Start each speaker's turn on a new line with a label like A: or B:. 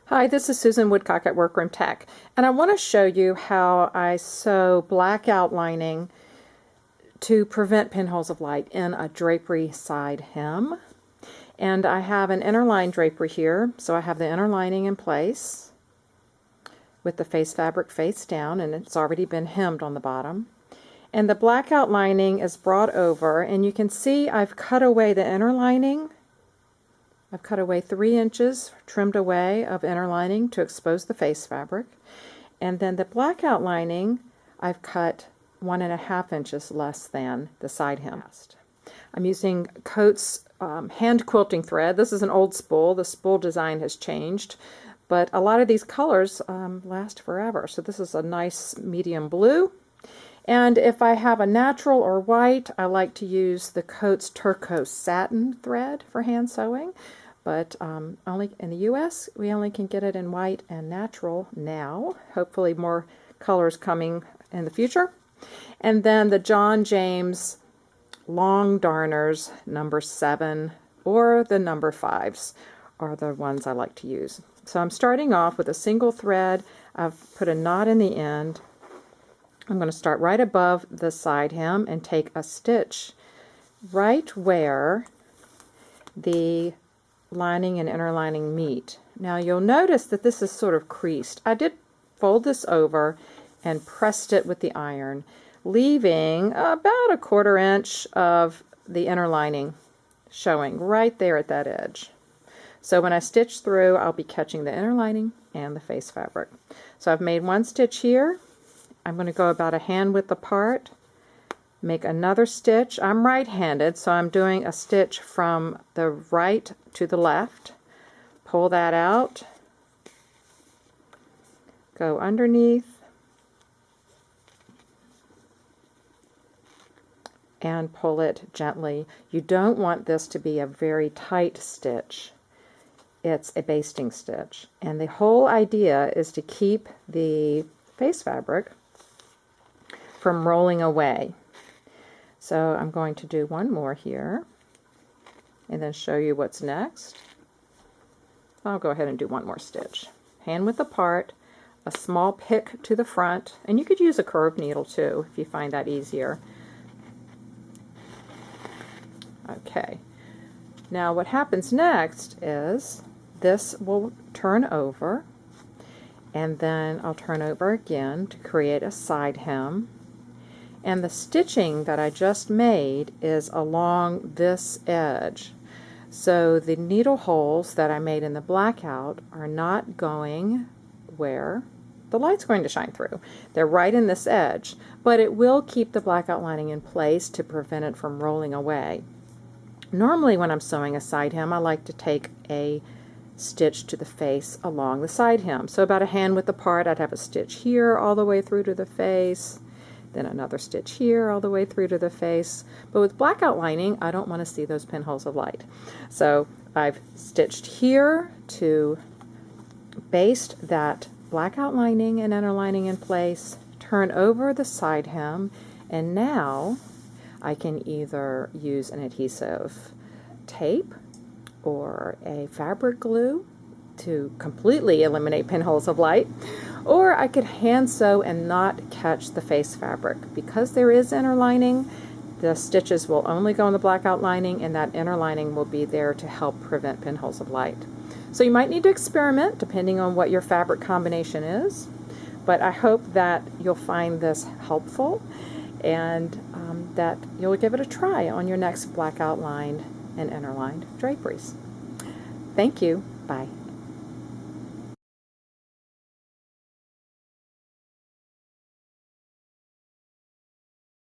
A: Hi, this is Susan Woodcock at Workroom Tech, and I want to show you how I sew blackout lining to prevent pinholes of light in a drapery side hem. And I have an inner line drapery here, so I have the inner lining in place with the face fabric face down, and it's already been hemmed on the bottom. And the blackout lining is brought over, and you can see I've cut away the inner lining. I've cut away 3 inches, trimmed away of inner lining to expose the face fabric. And then the blackout lining, I've cut 1.5 inches less than the side hem. I'm using Coats hand quilting thread. This is an old spool. The spool design has changed, but a lot of these colors last forever. So this is a nice medium blue. And if I have a natural or white, I like to use the Coats turquoise satin thread for hand sewing. But only in the US, we only can get it in white and natural now. Hopefully more colors coming in the future. And then the John James long darners, number 7 or the number 5s are the ones I like to use. So I'm starting off with a single thread. I've put a knot in the end. I'm going to start right above the side hem and take a stitch right where the lining and inner lining meet. Now you'll notice that this is sort of creased. I did fold this over and pressed it with the iron, leaving about a 1/4 inch of the inner lining showing right there at that edge. So when I stitch through, I'll be catching the inner lining and the face fabric. So I've made 1 stitch here. I'm going to go about a hand width apart, make another stitch. I'm right-handed, so I'm doing a stitch from the right to the left. Pull that out, go underneath, and pull it gently. You don't want this to be a very tight stitch. It's a basting stitch, and the whole idea is to keep the face fabric from rolling away. So I'm going to do one more here and then show you what's next. I'll go ahead and do one more stitch. Hand width apart, a small pick to the front, and you could use a curved needle too if you find that easier. Okay, now what happens next is this will turn over, and then I'll turn over again to create a side hem. And the stitching that I just made is along this edge. So the needle holes that I made in the blackout are not going where the light's going to shine through. They're right in this edge, but it will keep the blackout lining in place to prevent it from rolling away. Normally when I'm sewing a side hem, I like to take a stitch to the face along the side hem. So about a hand width apart, I'd have a stitch here all the way through to the face, then another stitch here all the way through to the face. But with blackout lining, I don't want to see those pinholes of light. So I've stitched here to baste that blackout lining and inner lining in place, turn over the side hem, and now I can either use an adhesive tape or a fabric glue to completely eliminate pinholes of light, or I could hand sew and not catch the face fabric. Because there is inner lining, the stitches will only go in the blackout lining, and that inner lining will be there to help prevent pinholes of light. So you might need to experiment depending on what your fabric combination is, but I hope that you'll find this helpful and that you'll give it a try on your next blackout lined and inner lined draperies. Thank you. Bye.